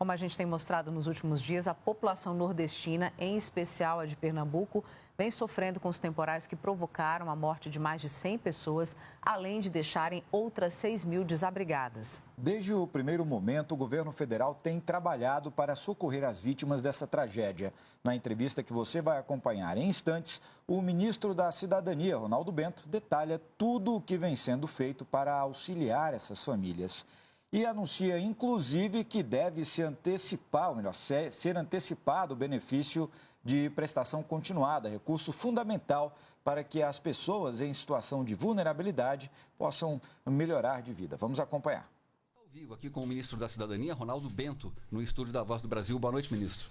Como a gente tem mostrado nos últimos dias, a população nordestina, em especial a de Pernambuco, vem sofrendo com os temporais que provocaram a morte de mais de 100 pessoas, além de deixarem outras 6 mil desabrigadas. Desde o primeiro momento, o governo federal tem trabalhado para socorrer as vítimas dessa tragédia. Na entrevista que você vai acompanhar em instantes, o ministro da Cidadania, Ronaldo Bento, detalha tudo o que vem sendo feito para auxiliar essas famílias. E anuncia, inclusive, que deve se antecipar, ou melhor, ser antecipado o benefício de prestação continuada, recurso fundamental para que as pessoas em situação de vulnerabilidade possam melhorar de vida. Vamos acompanhar. Ao vivo aqui com o ministro da Cidadania, Ronaldo Bento, no estúdio da Voz do Brasil. Boa noite, ministro.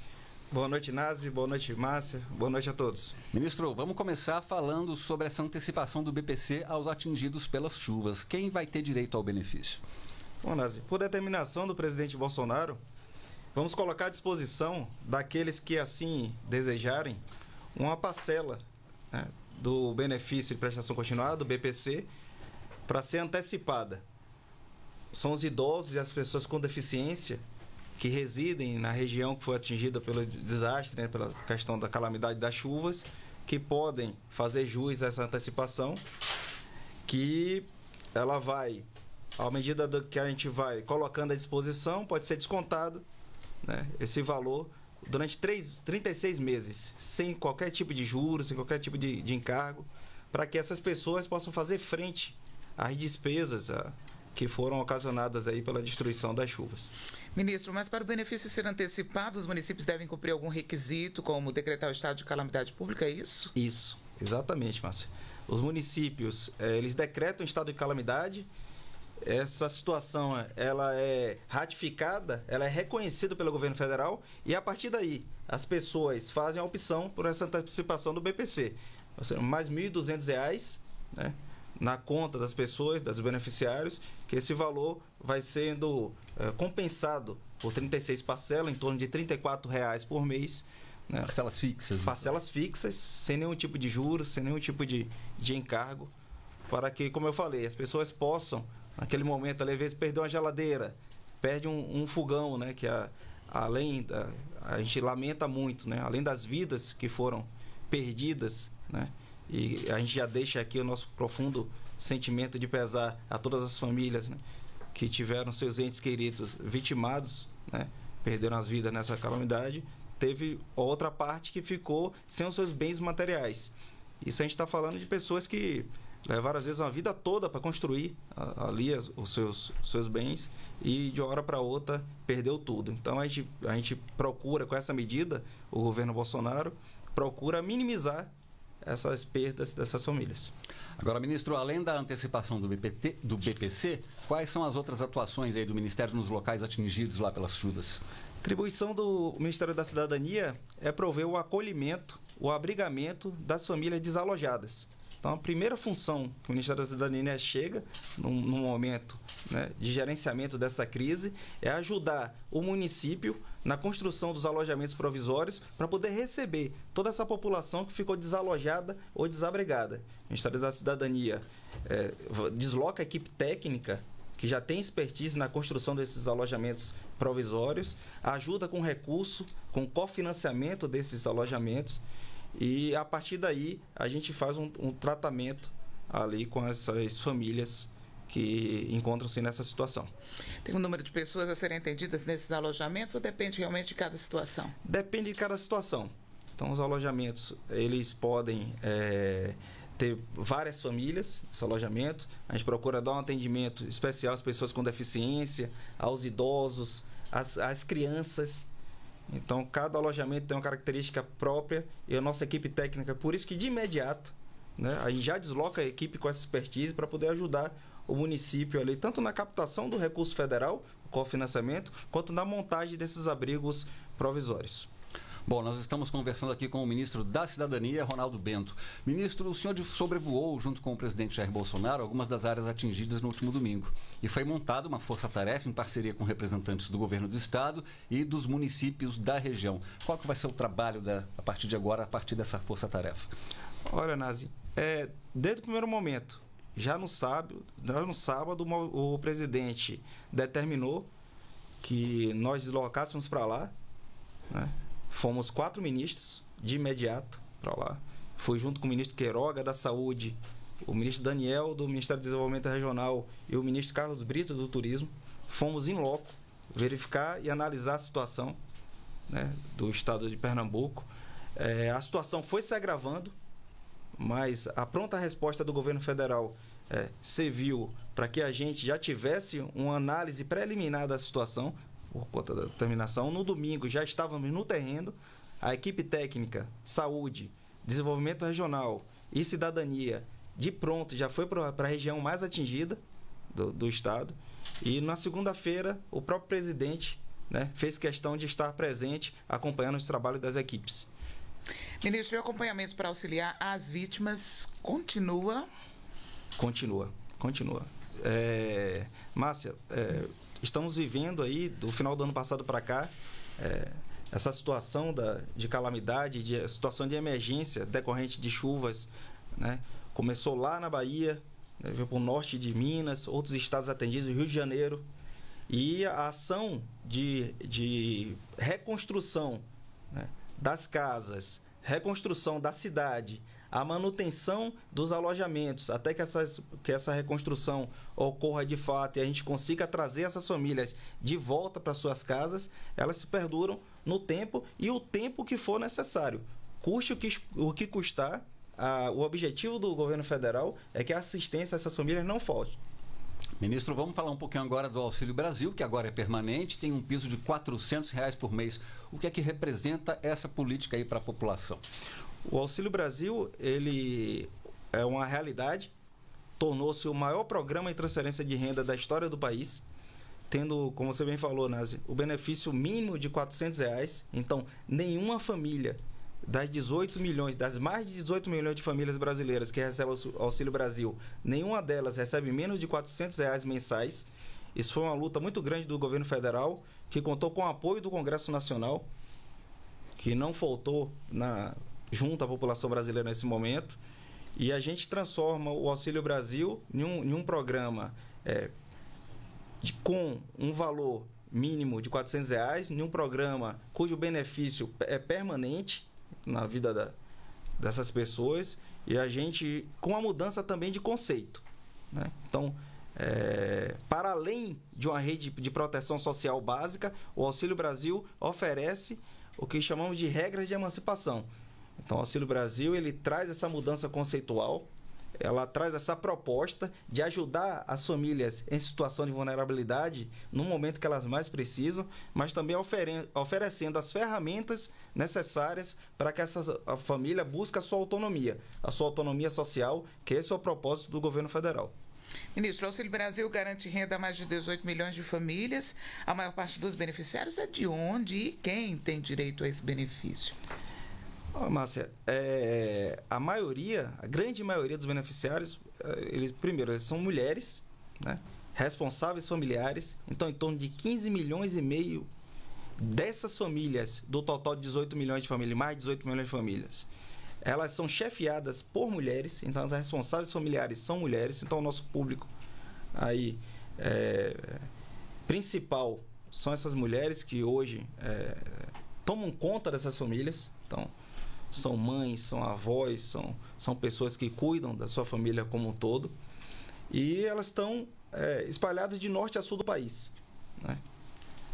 Boa noite, Nazi. Boa noite, Márcia. Boa noite a todos. Ministro, vamos começar falando sobre essa antecipação do BPC aos atingidos pelas chuvas. Quem vai ter direito ao benefício? Bom, Nazi, por determinação do presidente Bolsonaro, vamos colocar à disposição daqueles que assim desejarem uma parcela, né, do benefício de prestação continuada, do BPC, para ser antecipada. São os idosos e as pessoas com deficiência que residem na região que foi atingida pelo desastre, né, pela questão da calamidade das chuvas, que podem fazer jus a essa antecipação, que ela vai, à medida que a gente vai colocando à disposição, pode ser descontado, né, esse valor durante 36 meses, sem qualquer tipo de juros, sem qualquer tipo de encargo, para que essas pessoas possam fazer frente às despesas que foram ocasionadas aí pela destruição das chuvas. Ministro, mas para o benefício ser antecipado, os municípios devem cumprir algum requisito, como decretar o estado de calamidade pública, é isso? Isso, exatamente, Márcia. Os municípios, eles decretam o estado de calamidade. Essa situação, ela é ratificada, ela é reconhecida pelo governo federal e, a partir daí, as pessoas fazem a opção por essa antecipação do BPC. Ou seja, mais R$ 1.200, né, na conta das pessoas, dos beneficiários, que esse valor vai sendo compensado por 36 parcelas, em torno de R$ 34 por mês. Né? Parcelas fixas. Parcelas fixas, sem nenhum tipo de juros, sem nenhum tipo de encargo, para que, como eu falei, as pessoas possam, naquele momento, às vezes, perder uma geladeira, perde um fogão, né, que a gente lamenta muito, né, além das vidas que foram perdidas, né, e a gente já deixa aqui o nosso profundo sentimento de pesar a todas as famílias, né, que tiveram seus entes queridos vitimados, né, perderam as vidas nessa calamidade. Teve outra parte que ficou sem os seus bens materiais. Isso a gente está falando de pessoas que levaram, às vezes, uma vida toda para construir ali os seus bens e, de uma hora para outra, perdeu tudo. Então, a gente procura, com essa medida, o governo Bolsonaro procura minimizar essas perdas dessas famílias. Agora, ministro, além da antecipação do BPC, quais são as outras atuações aí do Ministério nos locais atingidos lá pelas chuvas? A atribuição do Ministério da Cidadania é prover o acolhimento, o abrigamento das famílias desalojadas. Então, a primeira função que o Ministério da Cidadania chega num momento, né, de gerenciamento dessa crise é ajudar o município na construção dos alojamentos provisórios para poder receber toda essa população que ficou desalojada ou desabrigada. O Ministério da Cidadania desloca a equipe técnica que já tem expertise na construção desses alojamentos provisórios, ajuda com recurso, com cofinanciamento desses alojamentos. E, a partir daí, a gente faz um tratamento ali com essas famílias que encontram-se nessa situação. Tem um número de pessoas a serem atendidas nesses alojamentos ou depende realmente de cada situação? Depende de cada situação. Então, os alojamentos, eles podem ter várias famílias nesse alojamento. A gente procura dar um atendimento especial às pessoas com deficiência, aos idosos, às crianças. Então, cada alojamento tem uma característica própria e a nossa equipe técnica, por isso que de imediato, né, a gente já desloca a equipe com essa expertise para poder ajudar o município ali, tanto na captação do recurso federal, o cofinanciamento, quanto na montagem desses abrigos provisórios. Bom, nós estamos conversando aqui com o ministro da Cidadania, Ronaldo Bento. Ministro, o senhor sobrevoou, junto com o presidente Jair Bolsonaro, algumas das áreas atingidas no último domingo. E foi montada uma força-tarefa em parceria com representantes do governo do estado e dos municípios da região. Qual que vai ser o trabalho a partir de agora, a partir dessa força-tarefa? Olha, Nazi, desde o primeiro momento, já no sábado, o presidente determinou que nós deslocássemos para lá, né? Fomos 4 ministros de imediato para lá. Fui junto com o ministro Queiroga da Saúde, o ministro Daniel do Ministério do Desenvolvimento Regional e o ministro Carlos Brito do Turismo. Fomos em loco verificar e analisar a situação, né, do estado de Pernambuco. A situação foi se agravando, mas a pronta resposta do governo federal serviu para que a gente já tivesse uma análise preliminar da situação, por conta da determinação. No domingo já estávamos no terreno, a equipe técnica, saúde, desenvolvimento regional e cidadania, de pronto, já foi para a região mais atingida do estado. E na segunda-feira, o próprio presidente, né, fez questão de estar presente, acompanhando os trabalhos das equipes. Ministro, o acompanhamento para auxiliar as vítimas continua? Continua. Márcia, estamos vivendo aí, do final do ano passado para cá, essa situação de calamidade, de situação de emergência decorrente de chuvas, né? Começou lá na Bahia, né, veio para o norte de Minas, outros estados atendidos, Rio de Janeiro. E a ação de reconstrução, né, das casas, reconstrução da cidade, a manutenção dos alojamentos, até que essa reconstrução ocorra de fato e a gente consiga trazer essas famílias de volta para suas casas, elas se perduram no tempo e o tempo que for necessário. Custe o que custar, o objetivo do governo federal é que a assistência a essas famílias não falte. Ministro, vamos falar um pouquinho agora do Auxílio Brasil, que agora é permanente, tem um piso de R$ 400 por mês. O que é que representa essa política aí para a população? O Auxílio Brasil, ele é uma realidade, tornou-se o maior programa de transferência de renda da história do país, tendo, como você bem falou, Nazi, o benefício mínimo de R$ 400. Então, nenhuma família das mais de 18 milhões de famílias brasileiras que recebem o Auxílio Brasil, nenhuma delas recebe menos de R$ 400 mensais. Isso foi uma luta muito grande do governo federal, que contou com o apoio do Congresso Nacional, que não faltou junto à população brasileira nesse momento. E a gente transforma o Auxílio Brasil em um programa com um valor mínimo de R$ 400, em um programa cujo benefício é permanente na vida dessas pessoas, e a gente com a mudança também de conceito, né? Então, para além de uma rede de proteção social básica, o Auxílio Brasil oferece o que chamamos de regras de emancipação. Então, o Auxílio Brasil, ele traz essa mudança conceitual, ela traz essa proposta de ajudar as famílias em situação de vulnerabilidade no momento que elas mais precisam, mas também oferecendo as ferramentas necessárias para que a família busque a sua autonomia social, que esse é o propósito do governo federal. Ministro, o Auxílio Brasil garante renda a mais de 18 milhões de famílias. A maior parte dos beneficiários é de onde e quem tem direito a esse benefício? Márcia, a grande maioria dos beneficiários, eles são mulheres, né, responsáveis familiares. Então, em torno de 15 milhões e meio dessas famílias, do total de 18 milhões de famílias, mais de 18 milhões de famílias, elas são chefiadas por mulheres. Então, as responsáveis familiares são mulheres. Então, o nosso público aí principal são essas mulheres que hoje tomam conta dessas famílias. Então, são mães, são avós, são pessoas que cuidam da sua família como um todo. E elas estão espalhadas de norte a sul do país, né?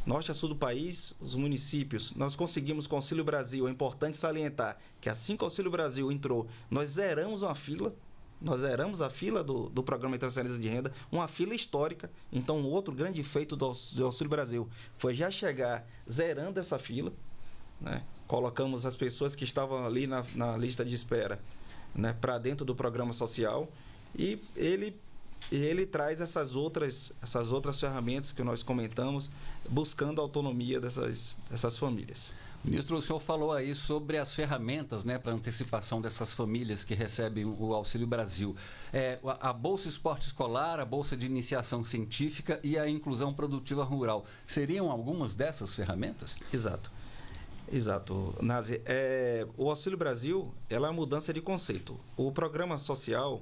Norte a sul do país, os municípios, nós conseguimos com o Auxílio Brasil, é importante salientar que assim que o Auxílio Brasil entrou, nós zeramos a fila do Programa de Transferência de Renda, uma fila histórica. Então, um outro grande feito do Auxílio Brasil foi já chegar zerando essa fila, né? Colocamos as pessoas que estavam ali na lista de espera, né, para dentro do programa social, e ele traz essas outras ferramentas que nós comentamos, buscando a autonomia dessas famílias. Ministro, o senhor falou aí sobre as ferramentas, né, para antecipação dessas famílias que recebem o Auxílio Brasil. A Bolsa Esporte Escolar, a Bolsa de Iniciação Científica e a Inclusão Produtiva Rural. Seriam algumas dessas ferramentas? Exato, Nazi. O Auxílio Brasil é uma mudança de conceito. O programa social,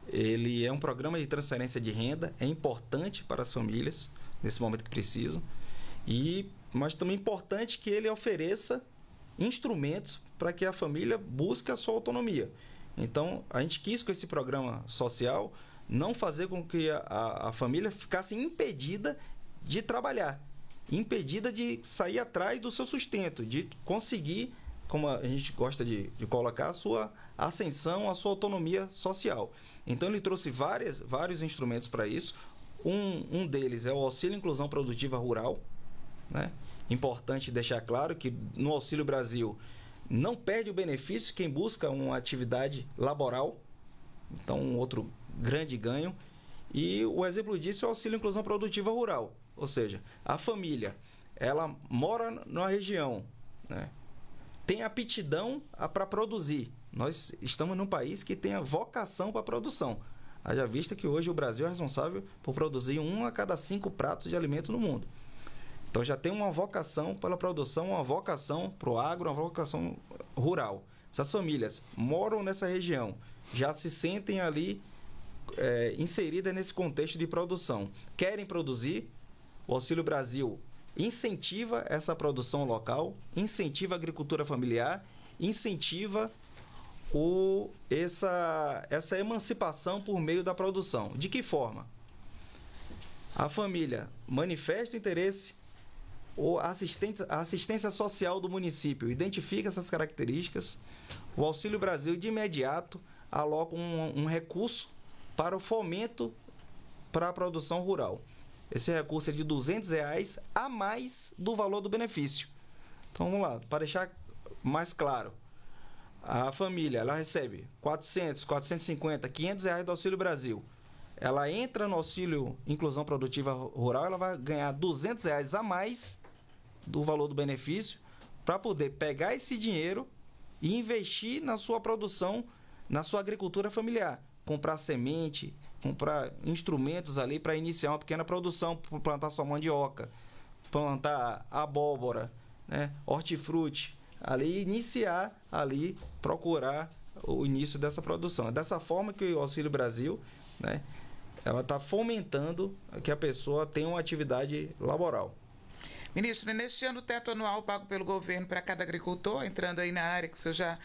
ele é um programa de transferência de renda, é importante para as famílias nesse momento que precisam. Mas também é importante que ele ofereça instrumentos para que a família busque a sua autonomia. Então, a gente quis, com esse programa social, não fazer com que a família ficasse impedida de trabalhar, impedida de sair atrás do seu sustento, de conseguir, como a gente gosta de colocar, a sua ascensão, a sua autonomia social. Então, ele trouxe vários instrumentos para isso. Um deles é o Auxílio Inclusão Produtiva Rural, né? Importante deixar claro que no Auxílio Brasil não perde o benefício quem busca uma atividade laboral, então um outro grande ganho. E o exemplo disso é o Auxílio Inclusão Produtiva Rural, ou seja, a família, ela mora na região, né? Tem aptidão para produzir. Nós estamos num país que tem a vocação para a produção. Haja vista que hoje o Brasil é responsável por produzir 1 a cada 5 pratos de alimento no mundo. Então já tem uma vocação pela produção, uma vocação para o agro, uma vocação rural. Essas famílias moram nessa região, já se sentem ali inseridas nesse contexto de produção. Querem produzir, o Auxílio Brasil incentiva essa produção local, incentiva a agricultura familiar, incentiva essa emancipação por meio da produção. De que forma? A família manifesta o interesse, a assistência social do município identifica essas características, o Auxílio Brasil de imediato aloca um recurso para o fomento para a produção rural. Esse recurso é de R$200 a mais do valor do benefício. Então vamos lá, para deixar mais claro, a família ela recebe 400, 450, R$500 do Auxílio Brasil. Ela entra no Auxílio Inclusão Produtiva Rural, ela vai ganhar R$200 a mais do valor do benefício para poder pegar esse dinheiro e investir na sua produção, na sua agricultura familiar. Comprar semente, comprar instrumentos ali para iniciar uma pequena produção, plantar sua mandioca, plantar abóbora, né, hortifruti, ali iniciar, ali procurar o início dessa produção. É dessa forma que o Auxílio Brasil, né, ela está fomentando que a pessoa tenha uma atividade laboral. Ministro, neste ano o teto anual pago pelo governo para cada agricultor, entrando aí na área que o senhor já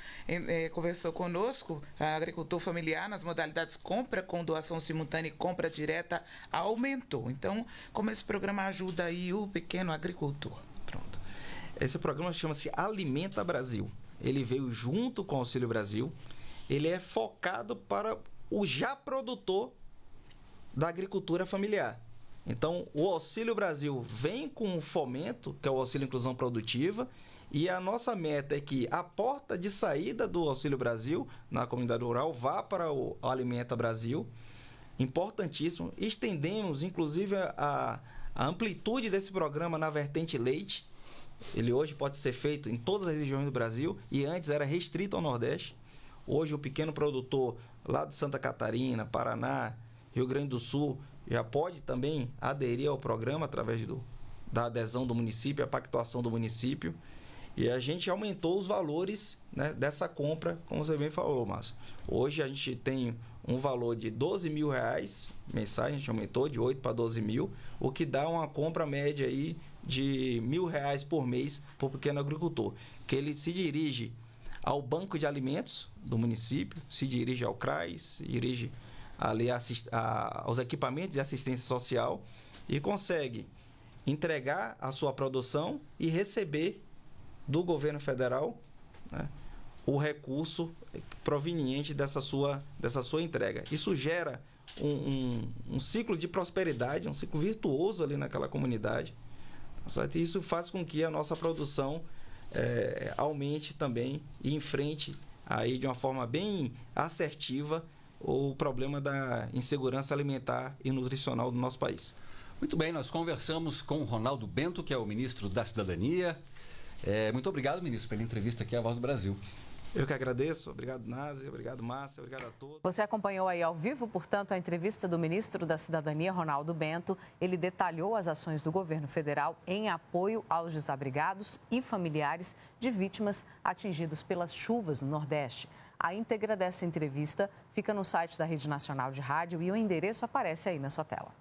conversou conosco, a agricultor familiar nas modalidades compra com doação simultânea e compra direta aumentou. Então, como esse programa ajuda aí o pequeno agricultor? Pronto. Esse programa chama-se Alimenta Brasil. Ele veio junto com o Auxílio Brasil. Ele é focado para o já produtor da agricultura familiar. Então, o Auxílio Brasil vem com o fomento, que é o Auxílio Inclusão Produtiva, e a nossa meta é que a porta de saída do Auxílio Brasil na comunidade rural vá para o Alimenta Brasil. Importantíssimo. Estendemos, inclusive, a amplitude desse programa na vertente leite. Ele hoje pode ser feito em todas as regiões do Brasil e antes era restrito ao Nordeste. Hoje, o pequeno produtor lá de Santa Catarina, Paraná, Rio Grande do Sul, já pode também aderir ao programa através da adesão do município, a pactuação do município. E a gente aumentou os valores, né, dessa compra, como você bem falou, Márcio. Hoje a gente tem um valor de R$12 mil mensais, a gente aumentou de 8 para 12 mil, o que dá uma compra média aí de R$1.000 por mês para o pequeno agricultor, que ele se dirige ao banco de alimentos do município, se dirige ao CRAS, se dirige ali aos equipamentos de assistência social e consegue entregar a sua produção e receber do governo federal, né, o recurso proveniente dessa sua entrega. Isso gera um ciclo de prosperidade, um ciclo virtuoso ali naquela comunidade. E isso faz com que a nossa produção aumente também e enfrente aí de uma forma bem assertiva o problema da insegurança alimentar e nutricional do nosso país. Muito bem, nós conversamos com o Ronaldo Bento, que é o ministro da Cidadania. Muito obrigado, ministro, pela entrevista aqui à Voz do Brasil. Eu que agradeço. Obrigado, Nazi. Obrigado, Márcia. Obrigado a todos. Você acompanhou aí ao vivo, portanto, a entrevista do ministro da Cidadania, Ronaldo Bento. Ele detalhou as ações do governo federal em apoio aos desabrigados e familiares de vítimas atingidos pelas chuvas no Nordeste. A íntegra dessa entrevista fica no site da Rede Nacional de Rádio e o endereço aparece aí na sua tela.